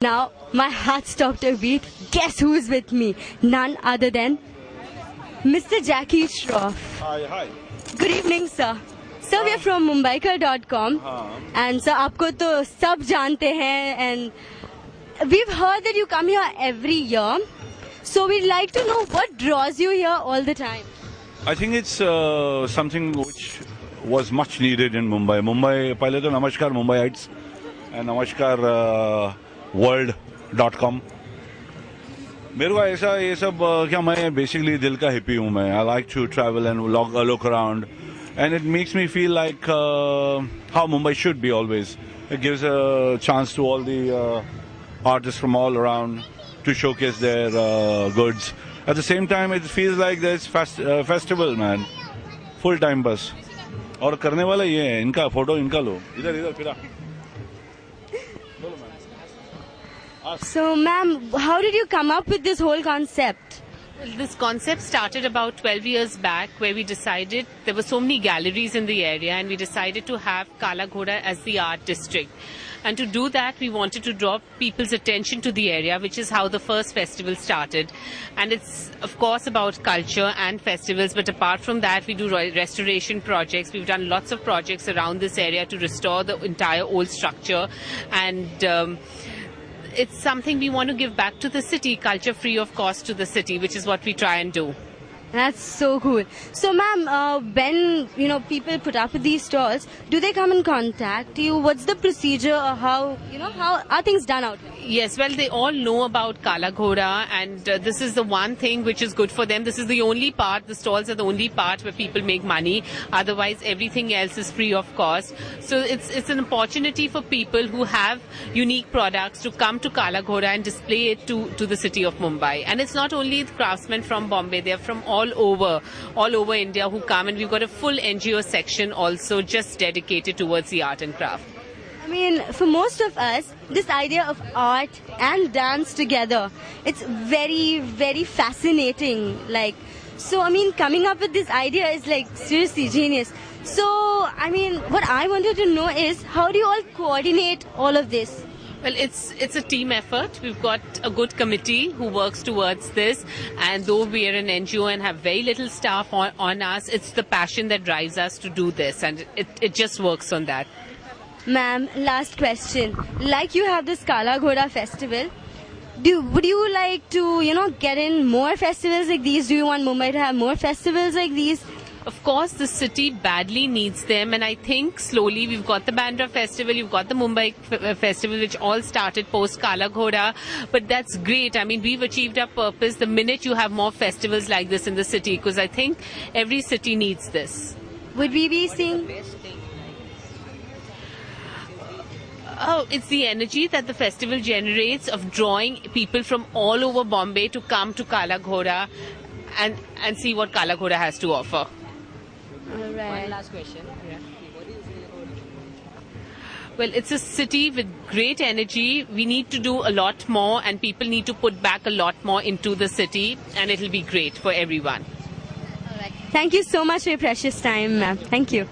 Now, my heart stopped a beat. Guess who's with me? None other than Mr. Jackie Shroff. Hi. Good evening, sir. Sir, we are from Mumbaikar.com. And sir, आपको तो सब जानते हैं. And we've heard that you come here every year. So we'd like to know what draws you here all the time. I think it's something which was much needed in Mumbai. Mumbai, पहले तो नमस्कार Mumbaiites and नमस्कार world.com. मेरे को ऐसा ये सब क्या मैं बेसिकली दिल का हिप्पी हूँ मैं. I like to travel and look around, and it makes me feel like how Mumbai should be always. It gives a chance to all the artists from all around to showcase their goods. At the same time, it feels like there's festival, man. Full time bus. और करने वाला ये है, इनका photo इनका लो. इधर फिरा. So, ma'am, how did you come up with this whole concept? Well, this concept started about 12 years back, where we decided there were so many galleries in the area, and we decided to have Kala Ghoda as the art district. And to do that, we wanted to draw people's attention to the area, which is how the first festival started. And it's, of course, about culture and festivals, but apart from that, we do restoration projects. We've done lots of projects around this area to restore the entire old structure. And it's something we want to give back to the city, culture free of cost to the city, which is what we try and do. That's so cool. So, ma'am, when people put up with these stalls, do they come and contact you? What's the procedure, or how are things done out here? Yes, well, they all know about Kala Ghoda, and this is the one thing which is good for them. This is the only part, the stalls are the only part where people make money. Otherwise, everything else is free of cost. So it's an opportunity for people who have unique products to come to Kala Ghoda and display it to the city of Mumbai. And it's not only the craftsmen from Bombay, they're from all over India who come, and we've got a full NGO section also just dedicated towards the art and craft. I mean, for most of us, this idea of art and dance together, it's very, very fascinating. Coming up with this idea is seriously genius. So, what I wanted to know is, how do you all coordinate all of this? Well, it's a team effort. We've got a good committee who works towards this, and though we are an NGO and have very little staff on us, it's the passion that drives us to do this, and it just works on that. Ma'am, last question. Like you have this Kala Ghoda festival, would you like to, get in more festivals like these? Do you want Mumbai to have more festivals like these? Of course, the city badly needs them, and I think slowly we've got the Bandra Festival, you've got the Mumbai Festival, which all started post Kala Ghoda, but that's great. I mean, we've achieved our purpose the minute you have more festivals like this in the city, because I think every city needs this. Would we be seeing... Oh, it's the energy that the festival generates of drawing people from all over Bombay to come to Kala Ghoda and see what Kala Ghoda has to offer. All right. One last question. Well, it's a city with great energy. We need to do a lot more, and people need to put back a lot more into the city, and it'll be great for everyone. All right. Thank you so much for your precious time, ma'am. Thank you.